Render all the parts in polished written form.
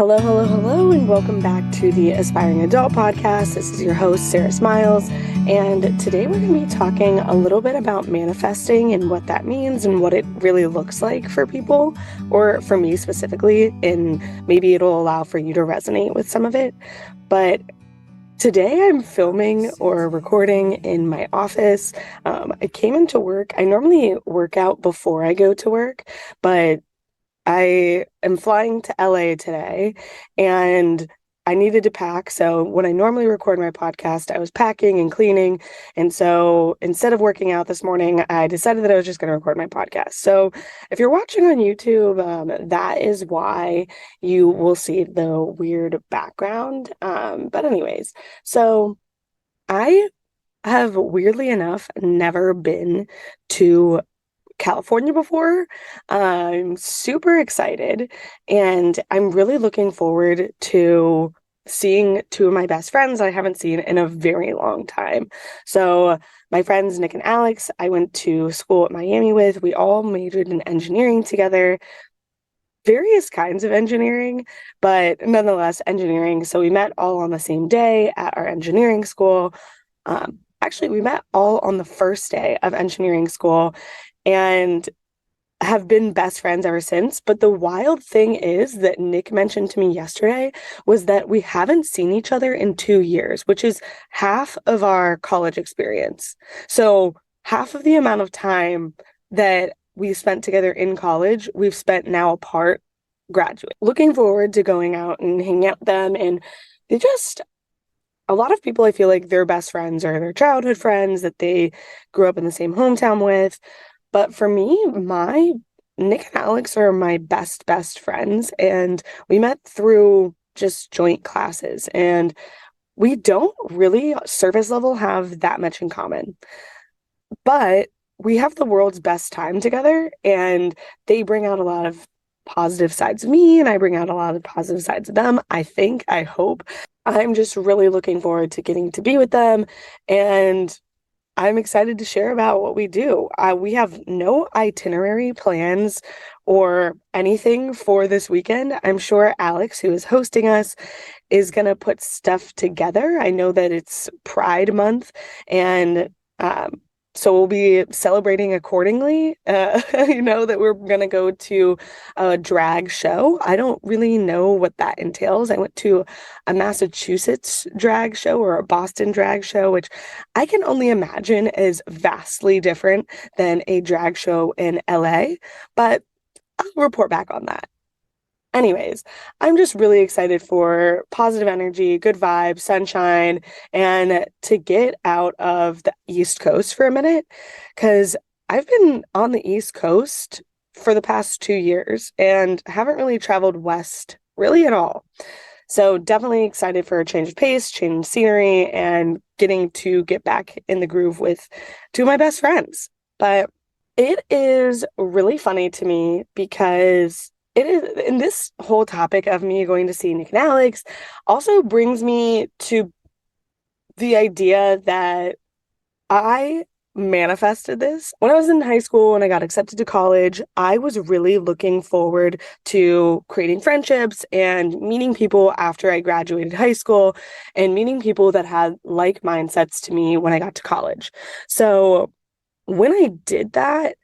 Hello, hello, hello, and welcome back to the Aspiring Adult Podcast. This is your host, Sarah Smiles, and today we're going to be talking a little bit about manifesting and what that means and what it really looks like for people, or for me specifically, and maybe it'll allow for you to resonate with some of it. But today I'm filming or recording in my office. I came into work. I normally work out before I go to work, but I am flying to LA today and I needed to pack. So when I normally record my podcast, I was packing and cleaning. And so instead of working out this morning, I decided that I was just going to record my podcast. So if you're watching on YouTube, that is why you will see the weird background. But anyways, so I have weirdly enough never been to California before. I'm super excited and I'm really looking forward to seeing two of my best friends I haven't seen in a very long time. So my friends Nick and Alex, I went to school at Miami with. We all majored in engineering together, various kinds of engineering, but nonetheless engineering. So we met all on the same day at our engineering school. Actually, we met all on the first day of engineering school and have been best friends ever since. But the wild thing is that Nick mentioned to me yesterday was that we haven't seen each other in 2 years, which is half of our college experience. So half of the amount of time that we spent together in college, we've spent now apart graduate. Looking forward to going out and hanging out with them. And they just, a lot of people, I feel like their best friends are their childhood friends that they grew up in the same hometown with. But for me, my Nick and Alex are my best friends, and we met through just joint classes, and we don't really surface level have that much in common. But we have the world's best time together, and they bring out a lot of positive sides of me, and I bring out a lot of positive sides of them. I think, I hope. I'm just really looking forward to getting to be with them, and I'm excited to share about what we do. We have no itinerary plans or anything for this weekend. I'm sure Alex, who is hosting us, is going to put stuff together. I know that it's Pride Month, and so we'll be celebrating accordingly. That we're going to go to a drag show. I don't really know what that entails. I went to a Massachusetts drag show or a Boston drag show, which I can only imagine is vastly different than a drag show in LA, but I'll report back on that. Anyways, I'm just really excited for positive energy, good vibes, sunshine, and to get out of the East Coast for a minute, because I've been on the East Coast for the past 2 years and haven't really traveled west really at all. So definitely excited for a change of pace, change of scenery, and getting to get back in the groove with two of my best friends. But it is really funny to me because it is, and this whole topic of me going to see Nick and Alex also brings me to the idea that I manifested this. When I was in high school and I got accepted to college, I was really looking forward to creating friendships and meeting people after I graduated high school and meeting people that had like mindsets to me when I got to college. So when I did that,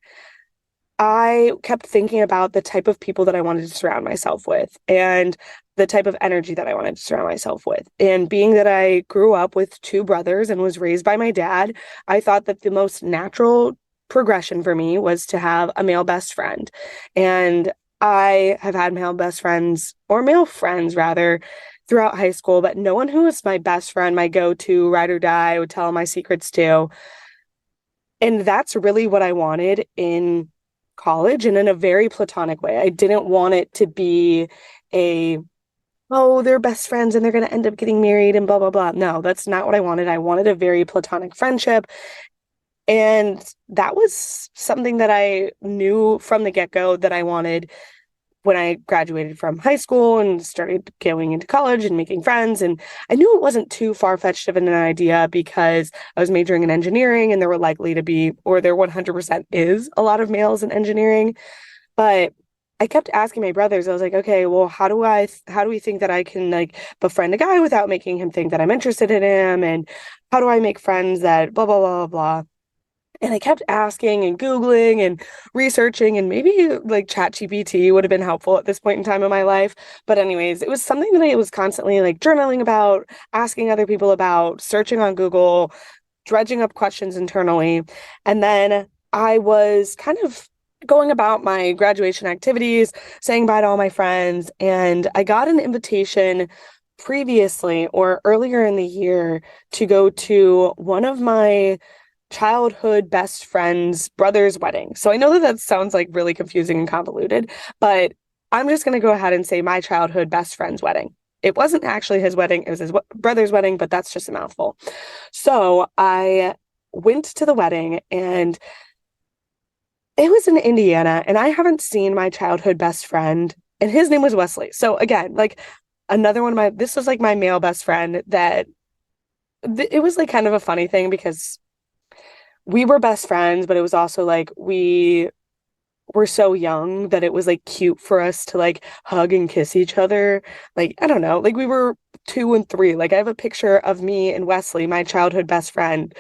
I kept thinking about the type of people that I wanted to surround myself with and the type of energy that I wanted to surround myself with. And being that I grew up with two brothers and was raised by my dad, I thought that the most natural progression for me was to have a male best friend. And I have had male best friends, or male friends rather, throughout high school, but no one who was my best friend, my go-to, ride or die, I would tell my secrets to. And that's really what I wanted in college, and in a very platonic way. I didn't want it to be a, oh, they're best friends and they're going to end up getting married and blah, blah, blah. No, that's not what I wanted. I wanted a very platonic friendship. And that was something that I knew from the get-go that I wanted when I graduated from high school and started going into college and making friends. And I knew it wasn't too far-fetched of an idea because I was majoring in engineering and there were likely to be, or there 100% is a lot of males in engineering. But I kept asking my brothers, I was like, okay, well, how do we think that I can like befriend a guy without making him think that I'm interested in him? And how do I make friends that blah, blah, blah, blah, blah. And I kept asking and Googling and researching, and maybe like ChatGPT would have been helpful at this point in time in my life. But anyways, it was something that I was constantly like journaling about, asking other people about, searching on Google, dredging up questions internally. And then I was kind of going about my graduation activities, saying bye to all my friends, and I got an invitation previously or earlier in the year to go to one of my childhood best friend's brother's wedding. So I know that that sounds like really confusing and convoluted, but I'm just going to go ahead and say my childhood best friend's wedding. It wasn't actually his wedding, it was his brother's wedding, but that's just a mouthful. So I went to the wedding, and it was in Indiana, and I haven't seen my childhood best friend, and his name was Wesley. So again, like another one of my, this was like my male best friend that it was like kind of a funny thing because we were best friends, but it was also like we were so young that it was like cute for us to like hug and kiss each other. Like, I don't know, like we were 2 and 3. Like, I have a picture of me and Wesley, my childhood best friend,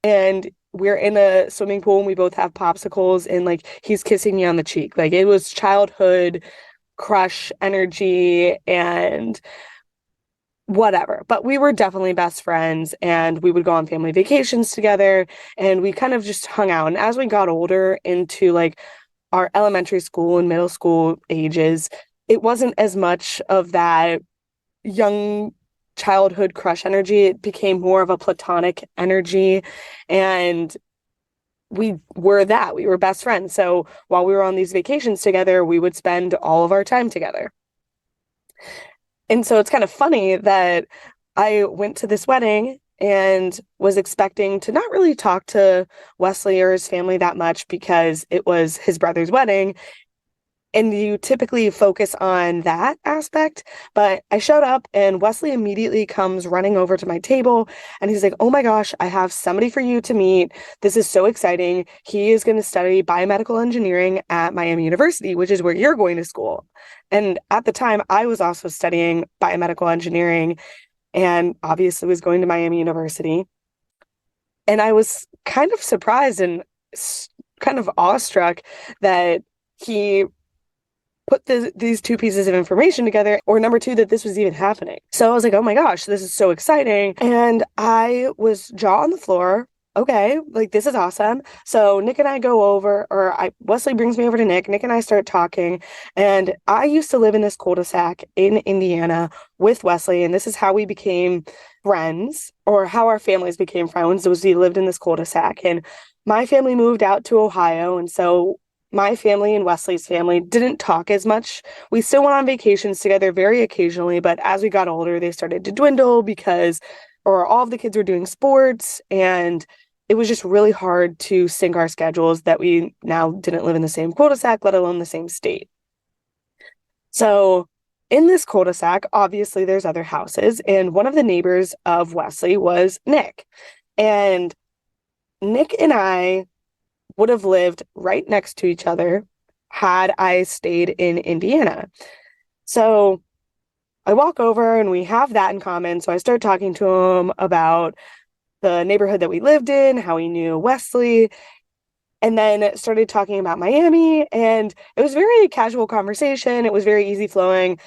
and we're in a swimming pool and we both have popsicles, and like he's kissing me on the cheek. Like, it was childhood crush energy and whatever. But we were definitely best friends, and we would go on family vacations together, and we kind of just hung out. And as we got older into like our elementary school and middle school ages, it wasn't as much of that young childhood crush energy. It became more of a platonic energy. And we were best friends. So while we were on these vacations together, we would spend all of our time together. And so it's kind of funny that I went to this wedding and was expecting to not really talk to Wesley or his family that much because it was his brother's wedding. And you typically focus on that aspect. But I showed up, and Wesley immediately comes running over to my table, and he's like, oh my gosh, I have somebody for you to meet. This is so exciting. He is going to study biomedical engineering at Miami University, which is where you're going to school. And at the time, I was also studying biomedical engineering and obviously was going to Miami University. And I was kind of surprised and kind of awestruck that he put these two pieces of information together, or number two, that this was even happening. So I was like, oh my gosh, this is so exciting. And I was jaw on the floor. Okay, like this is awesome. So Nick and I go over, Wesley brings me over to Nick. Nick and I start talking. And I used to live in this cul-de-sac in Indiana with Wesley. And this is how we became friends, or how our families became friends, was we lived in this cul-de-sac. And my family moved out to Ohio. And so my family and Wesley's family didn't talk as much. We still went on vacations together very occasionally, but as we got older, they started to dwindle because, or all of the kids were doing sports, and it was just really hard to sync our schedules that we now didn't live in the same cul-de-sac, let alone the same state. So in this cul-de-sac, obviously there's other houses, and one of the neighbors of Wesley was Nick. And Nick and I would have lived right next to each other had I stayed in Indiana. So I walk over and we have that in common. So I start talking to him about the neighborhood that we lived in, how he knew Wesley, and then started talking about Miami. And it was very casual conversation. It was very easy flowing.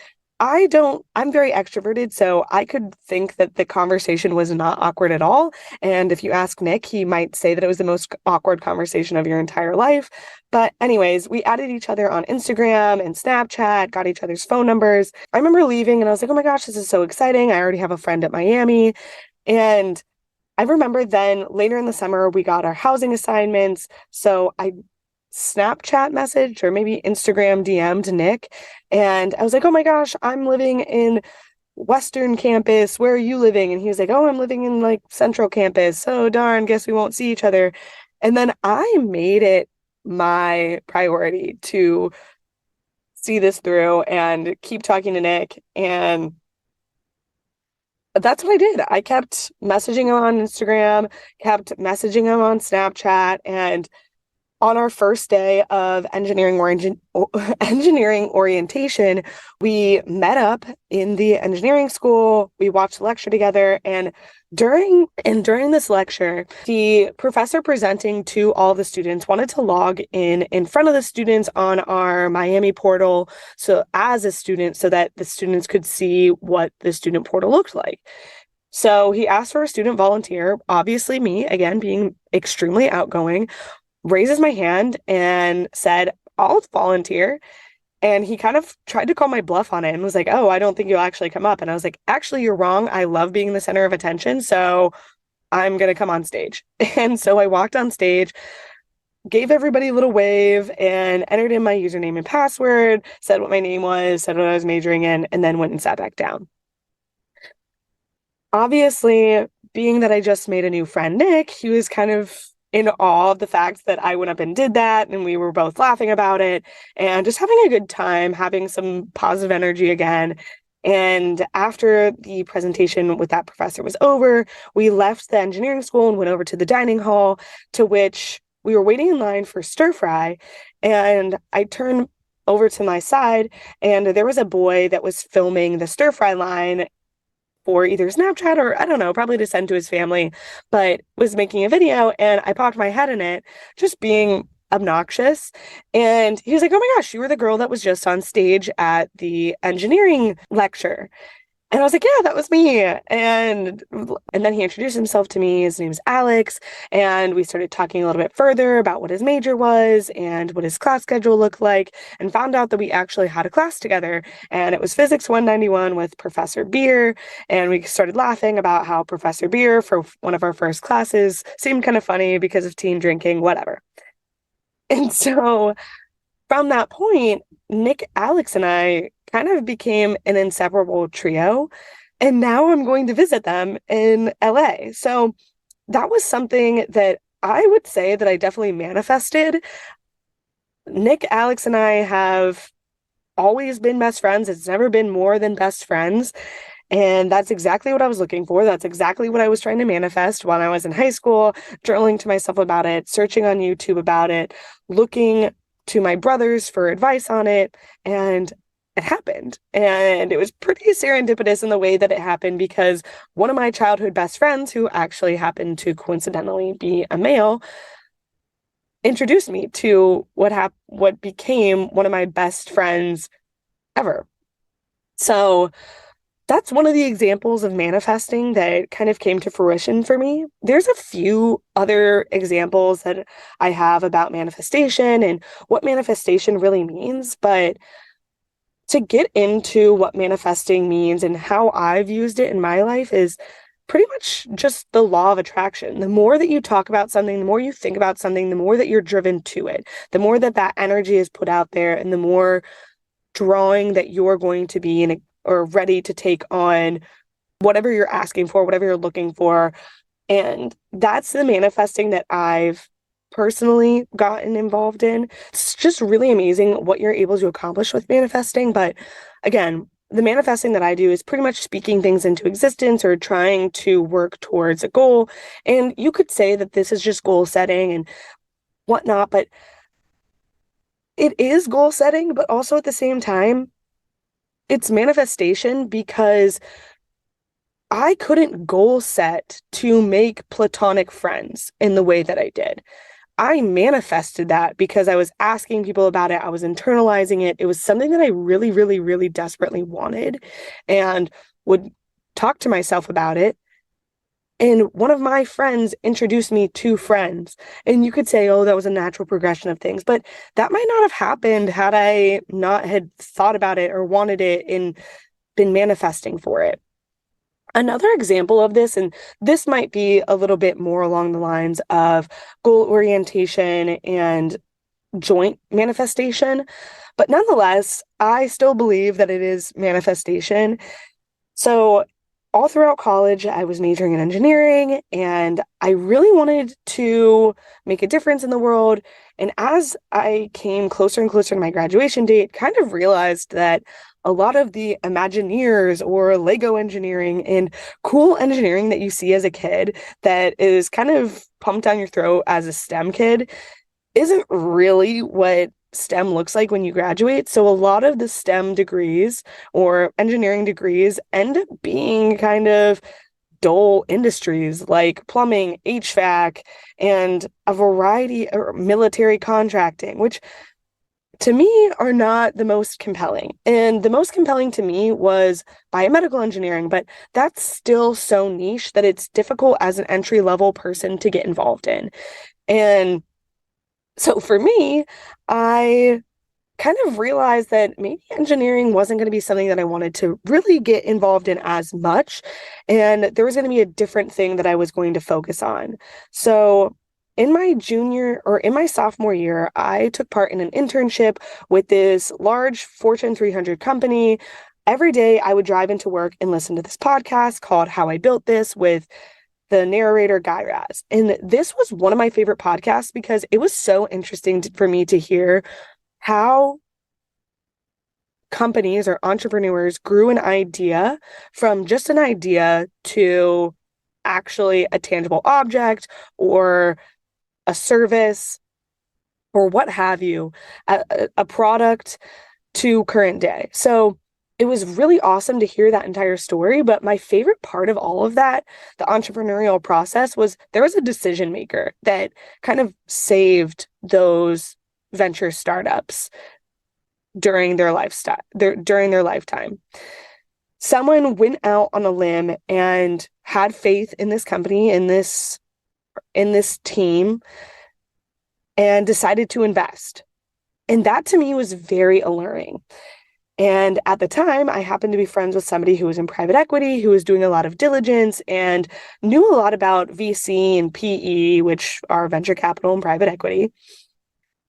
I'm very extroverted, so I could think that the conversation was not awkward at all. And if you ask Nick, he might say that it was the most awkward conversation of your entire life. But anyways, we added each other on Instagram and Snapchat, got each other's phone numbers. I remember leaving and I was like, oh my gosh, this is so exciting. I already have a friend at Miami. And I remember then later in the summer, we got our housing assignments. So I Snapchat message or maybe Instagram DM'd Nick. And I was like, oh my gosh, I'm living in Western Campus. Where are you living? And he was like, oh, I'm living in like Central Campus. So darn, guess we won't see each other. And then I made it my priority to see this through and keep talking to Nick. And that's what I did. I kept messaging him on Instagram, kept messaging him on Snapchat, and On our first day of engineering orientation, we met up in the engineering school. We watched the lecture together, and during this lecture, the professor presenting to all the students wanted to log in front of the students on our Miami portal, so as a student, so that the students could see what the student portal looked like. So he asked for a student volunteer, obviously me, again, being extremely outgoing, raises my hand and said, I'll volunteer. And he kind of tried to call my bluff on it and was like, oh, I don't think you'll actually come up. And I was like, actually, you're wrong. I love being the center of attention. So I'm going to come on stage. And so I walked on stage, gave everybody a little wave, and entered in my username and password, said what my name was, said what I was majoring in, and then went and sat back down. Obviously, being that I just made a new friend, Nick, he was kind of in awe of the fact that I went up and did that, and we were both laughing about it and just having a good time, having some positive energy again. And after the presentation with that professor was over, we left the engineering school and went over to the dining hall, to which we were waiting in line for stir fry. And I turned over to my side, and there was a boy that was filming the stir fry line for either Snapchat or I don't know, probably to send to his family, but was making a video, and I popped my head in it, just being obnoxious. And he was like, oh my gosh, you were the girl that was just on stage at the engineering lecture. And I was like, yeah, that was me. And then he introduced himself to me. His name's Alex. And we started talking a little bit further about what his major was and what his class schedule looked like, and found out that we actually had a class together. And it was Physics 191 with Professor Beer. And we started laughing about how Professor Beer, for one of our first classes, seemed kind of funny because of teen drinking, whatever. And so from that point, Nick, Alex, and I kind of became an inseparable trio. And now I'm going to visit them in LA. So that was something that I would say that I definitely manifested. Nick, Alex, and I have always been best friends. It's never been more than best friends. And that's exactly what I was looking for. That's exactly what I was trying to manifest when I was in high school, journaling to myself about it, searching on YouTube about it, looking to my brothers for advice on it, and it happened. And it was pretty serendipitous in the way that it happened, because one of my childhood best friends, who actually happened to coincidentally be a male, introduced me to what became one of my best friends ever. So that's one of the examples of manifesting that kind of came to fruition for me. There's a few other examples that I have about manifestation and what manifestation really means, but to get into what manifesting means and how I've used it in my life is pretty much just the law of attraction. The more that you talk about something, the more you think about something, the more that you're driven to it, the more that that energy is put out there, and the more drawing that you're going to be in or ready to take on whatever you're asking for, whatever you're looking for. And that's the manifesting that I've personally gotten involved in. It's just really amazing what you're able to accomplish with manifesting. But again, the manifesting that I do is pretty much speaking things into existence or trying to work towards a goal. And you could say that this is just goal setting and whatnot, but it is goal setting, but also at the same time, it's manifestation, because I couldn't goal set to make platonic friends in the way that I did. I manifested that because I was asking people about it. I was internalizing it. It was something that I really, really, really desperately wanted, and would talk to myself about it. And one of my friends introduced me to friends. And you could say, oh, that was a natural progression of things. But that might not have happened had I not had thought about it or wanted it and been manifesting for it. Another example of this, and this might be a little bit more along the lines of goal orientation and joint manifestation, but nonetheless, I still believe that it is manifestation. So all throughout college, I was majoring in engineering, and I really wanted to make a difference in the world. And as I came closer and closer to my graduation date, kind of realized that a lot of the Imagineers or Lego engineering and cool engineering that you see as a kid that is kind of pumped down your throat as a STEM kid isn't really what STEM looks like when you graduate. So a lot of the STEM degrees or engineering degrees end up being kind of dull industries like plumbing, HVAC, and a variety of military contracting, which to me are not the most compelling. And the most compelling to me was biomedical engineering, but that's still so niche that it's difficult as an entry level person to get involved in. And so for me, I kind of realized that maybe engineering wasn't going to be something that I wanted to really get involved in as much. And there was going to be a different thing that I was going to focus on. So in my sophomore year, I took part in an internship with this large Fortune 300 company. Every day I would drive into work and listen to this podcast called How I Built This with the narrator Guy Raz. And this was one of my favorite podcasts because it was so interesting for me to hear how companies or entrepreneurs grew an idea from just an idea to actually a tangible object or a service or what have you, a product to current day. So it was really awesome to hear that entire story. But my favorite part of all of that, the entrepreneurial process, was there was a decision maker that kind of saved those venture startups during their during their lifetime. Someone went out on a limb and had faith in this company, in this team, and decided to invest. And that to me was very alluring. And at the time, I happened to be friends with somebody who was in private equity, who was doing a lot of diligence and knew a lot about VC and PE, which are venture capital and private equity,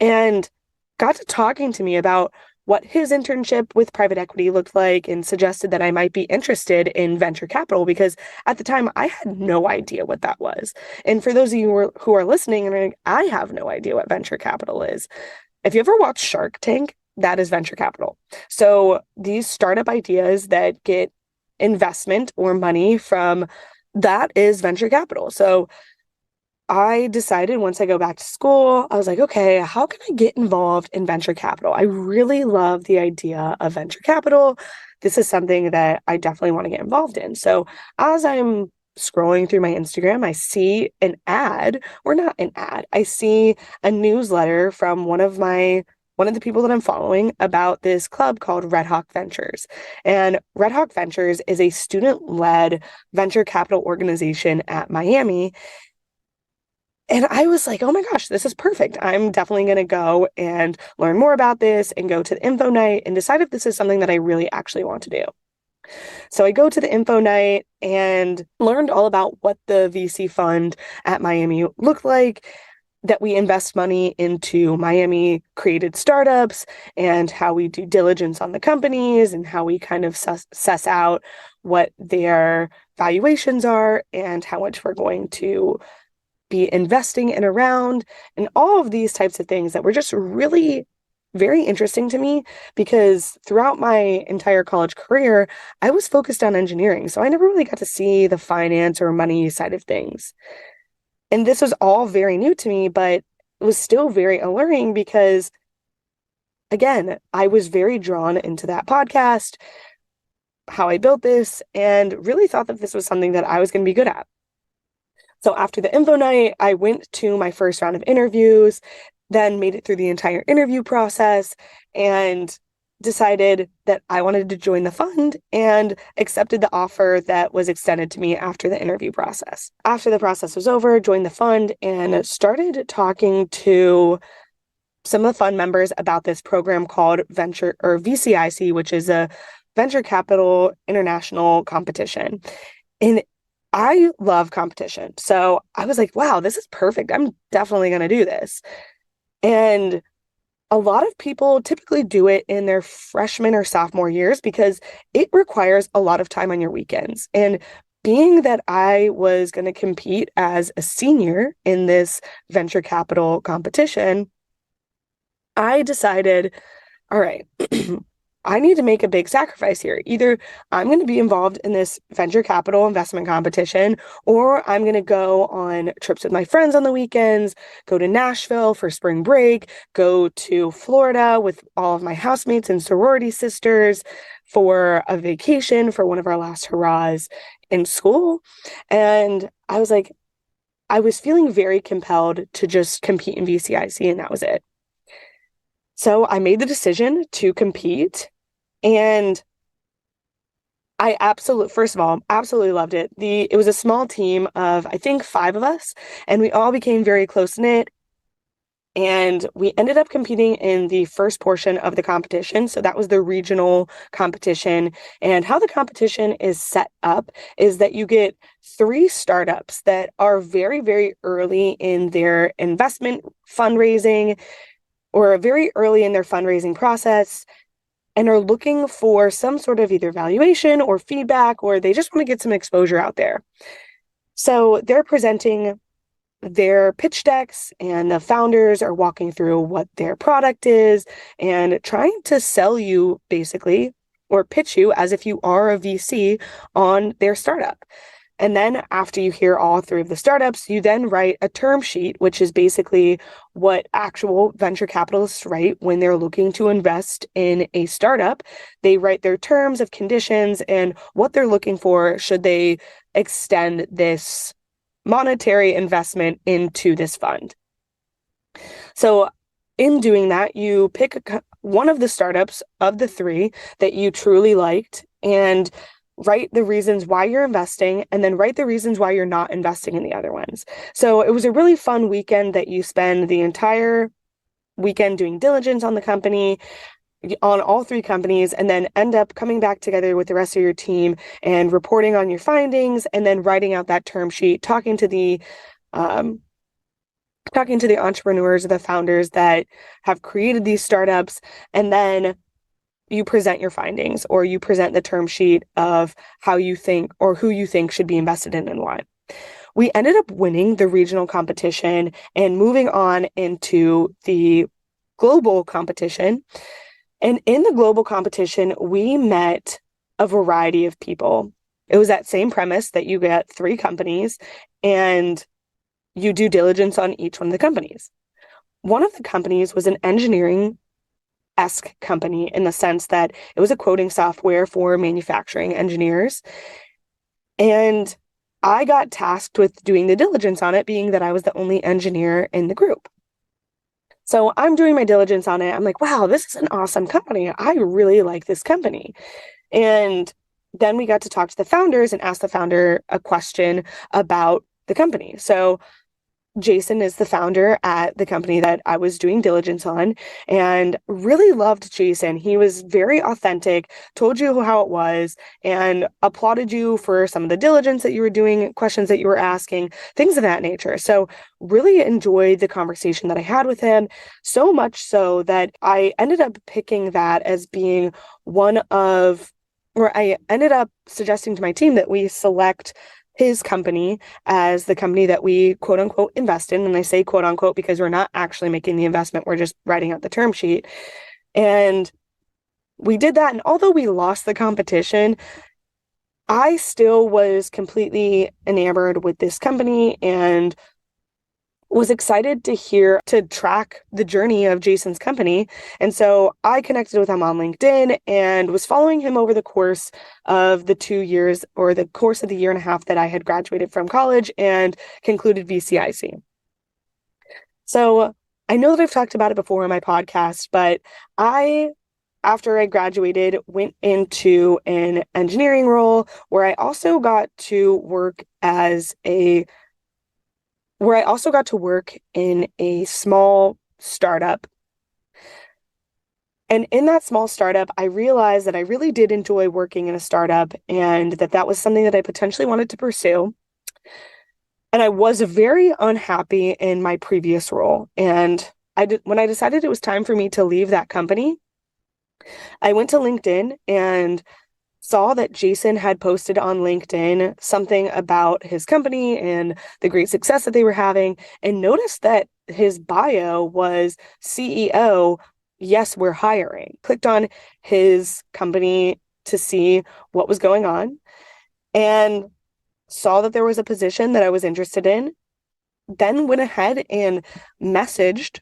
and got to talking to me about what his internship with private equity looked like and suggested that I might be interested in venture capital because at the time I had no idea what that was. And for those of you who are listening, and I have no idea what venture capital is. If you ever watch Shark Tank, that is venture capital. So these startup ideas that get investment or money from that is venture capital. So I decided once I go back to school, I was like, okay, how can I get involved in venture capital? I really love the idea of venture capital. This is something that I definitely want to get involved in. So as I'm scrolling through my Instagram, I see an ad, or not an ad, I see a newsletter from one of the people that I'm following about this club called Red Hawk Ventures. And Red Hawk Ventures is a student-led venture capital organization at Miami. And I was like, oh my gosh, this is perfect. I'm definitely going to go and learn more about this and go to the info night and decide if this is something that I really actually want to do. So I go to the info night and learned all about what the VC fund at Miami looked like, that we invest money into Miami created startups and how we do diligence on the companies and how we kind of suss out what their valuations are and how much we're going to be investing in around, and all of these types of things that were just really very interesting to me because throughout my entire college career, I was focused on engineering. So I never really got to see the finance or money side of things. And this was all very new to me, but it was still very alluring because, again, I was very drawn into that podcast, How I Built This, and really thought that this was something that I was going to be good at. So after the info night, I went to my first round of interviews, then made it through the entire interview process and decided that I wanted to join the fund and accepted the offer that was extended to me after the interview process. After the process was over, joined the fund and started talking to some of the fund members about this program called Venture or VCIC, which is a venture capital international competition. And I love competition. So I was like, wow, this is perfect. I'm definitely going to do this. And a lot of people typically do it in their freshman or sophomore years because it requires a lot of time on your weekends. And being that I was going to compete as a senior in this venture capital competition, I decided, all right, I need to make a big sacrifice here. Either I'm going to be involved in this venture capital investment competition, or I'm going to go on trips with my friends on the weekends, go to Nashville for spring break, go to Florida with all of my housemates and sorority sisters for a vacation for one of our last hurrahs in school. And I was like, I was feeling very compelled to just compete in VCIC, and that was it. So I made the decision to compete, and first of all, absolutely loved it. It was a small team of, I think, 5 of us, and we all became very close-knit. And we ended up competing in the first portion of the competition. So that was the regional competition. And how the competition is set up is that you get 3 startups that are very, very early in their investment fundraising, or very early in their fundraising process, and are looking for some sort of either valuation or feedback, or they just want to get some exposure out there. So they're presenting their pitch decks, and the founders are walking through what their product is and trying to sell you, basically, or pitch you as if you are a VC on their startup. And then after you hear all 3 of the startups, you then write a term sheet, which is basically what actual venture capitalists write when they're looking to invest in a startup. They write their terms of conditions and what they're looking for should they extend this monetary investment into this fund. So in doing that, you pick one of the startups of the 3 that you truly liked and write the reasons why you're investing, and then write the reasons why you're not investing in the other ones. So it was a really fun weekend that you spend the entire weekend doing diligence on the company, on all 3 companies, and then end up coming back together with the rest of your team and reporting on your findings, and then writing out that term sheet, talking to the entrepreneurs or the founders that have created these startups, and then you present your findings, or you present the term sheet of how you think or who you think should be invested in and why. We ended up winning the regional competition and moving on into the global competition. And in the global competition, we met a variety of people. It was that same premise that you get 3 companies and you do diligence on each one of the companies. One of the companies was an engineering-esque company in the sense that it was a quoting software for manufacturing engineers. And I got tasked with doing the diligence on it, being that I was the only engineer in the group. So I'm doing my diligence on it. I'm like, wow, this is an awesome company. I really like this company. And then we got to talk to the founders and ask the founder a question about the company. So Jason is the founder at the company that I was doing diligence on, and really loved Jason. He was very authentic, told you how it was, and applauded you for some of the diligence that you were doing, questions that you were asking, things of that nature. So really enjoyed the conversation that I had with him, so much so that I ended up picking that as being I ended up suggesting to my team that we select his company as the company that we quote unquote invest in. And I say quote unquote because we're not actually making the investment. We're just writing out the term sheet. And we did that. And although we lost the competition, I still was completely enamored with this company and was excited to track the journey of Jason's company. And so I connected with him on LinkedIn and was following him over the course of the 2 years, or the course of the year and a half that I had graduated from college and concluded VCIC. So I know that I've talked about it before on my podcast, but after I graduated, went into an engineering role where I also got to work in a small startup. And in that small startup, I realized that I really did enjoy working in a startup, and that was something that I potentially wanted to pursue. And I was very unhappy in my previous role. And when I decided it was time for me to leave that company, I went to LinkedIn and saw that Jason had posted on LinkedIn something about his company and the great success that they were having, and noticed that his bio was CEO yes, we're hiring. Clicked on his company to see what was going on and saw that there was a position that I was interested in, then went ahead and messaged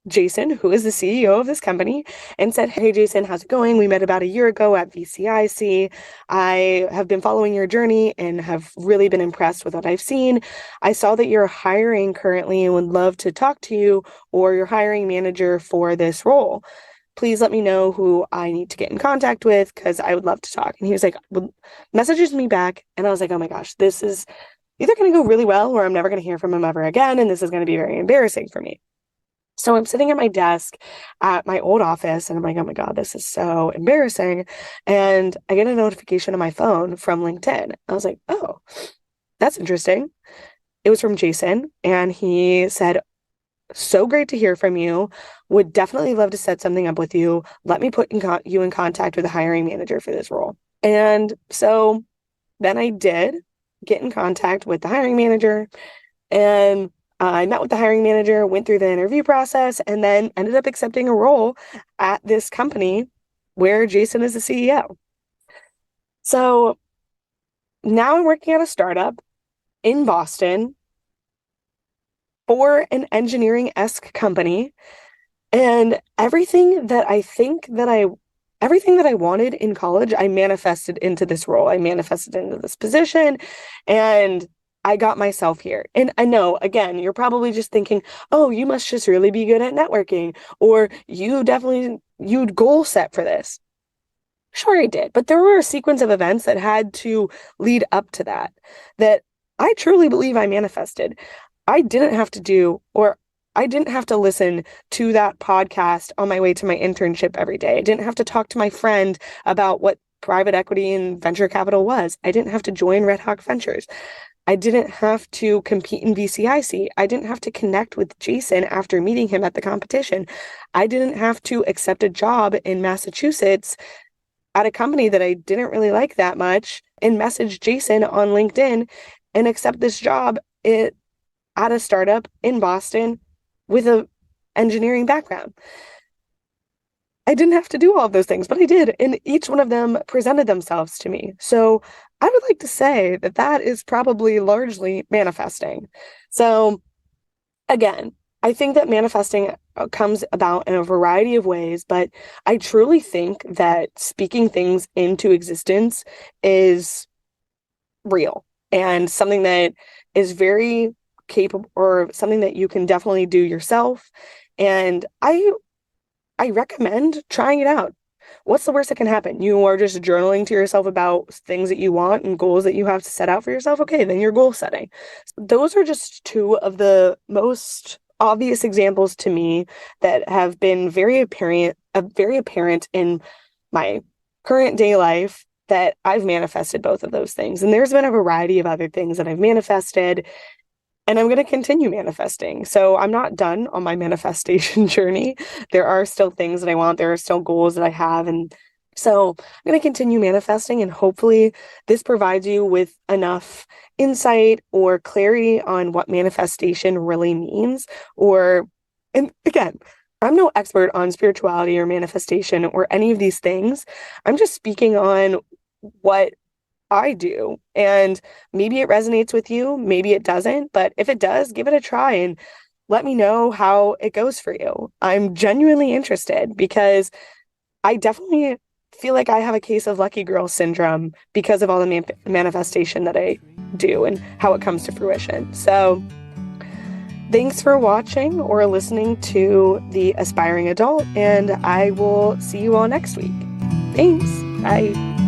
Jason, who is the CEO of this company, and said, "Hey, Jason, how's it going? We met about a year ago at VCIC. I have been following your journey and have really been impressed with what I've seen. I saw that you're hiring currently and would love to talk to you or your hiring manager for this role. Please let me know who I need to get in contact with because I would love to talk." And he was like, messages me back. And I was like, oh my gosh, this is either going to go really well or I'm never going to hear from him ever again. And this is going to be very embarrassing for me. So I'm sitting at my desk at my old office and I'm like, oh my God, this is so embarrassing. And I get a notification on my phone from LinkedIn. I was like, oh, that's interesting. It was from Jason and he said, "So great to hear from you. Would definitely love to set something up with you. Let me put you in contact with the hiring manager for this role." And so then I did get in contact with the hiring manager and I met with the hiring manager, went through the interview process, and then ended up accepting a role at this company where Jason is the CEO. So now I'm working at a startup in Boston for an engineering-esque company. And everything that I wanted in college, I manifested into this role. I manifested into this position and I got myself here. And I know, again, you're probably just thinking, oh, you must just really be good at networking, or you'd goal set for this. Sure, I did. But there were a sequence of events that had to lead up to that I truly believe I manifested. I didn't have to listen to that podcast on my way to my internship every day. I didn't have to talk to my friend about what private equity and venture capital was. I didn't have to join Red Hawk Ventures. I didn't have to compete in VCIC. I didn't have to connect with Jason after meeting him at the competition. I didn't have to accept a job in Massachusetts at a company that I didn't really like that much and message Jason on LinkedIn and accept this job at a startup in Boston with an engineering background. I didn't have to do all of those things, but I did, and each one of them presented themselves to me. So I would like to say that that is probably largely manifesting. So again, I think that manifesting comes about in a variety of ways, but I truly think that speaking things into existence is real and something that is very capable or something that you can definitely do yourself. And I recommend trying it out. What's the worst that can happen? You are just journaling to yourself about things that you want and goals that you have to set out for yourself. Okay, then you're goal setting. Those are just two of the most obvious examples to me that have been very apparent in my current day life that I've manifested both of those things. And there's been a variety of other things that I've manifested. And I'm going to continue manifesting. So I'm not done on my manifestation journey. There are still things that I want. There are still goals that I have. And so I'm going to continue manifesting. And hopefully this provides you with enough insight or clarity on what manifestation really means. And again, I'm no expert on spirituality or manifestation or any of these things. I'm just speaking on what I do. And maybe it resonates with you, maybe it doesn't, but if it does, give it a try and let me know how it goes for you. I'm genuinely interested because I definitely feel like I have a case of lucky girl syndrome because of all the manifestation that I do and how it comes to fruition. So thanks for watching or listening to The Aspiring Adult, and I will see you all next week. Thanks. Bye.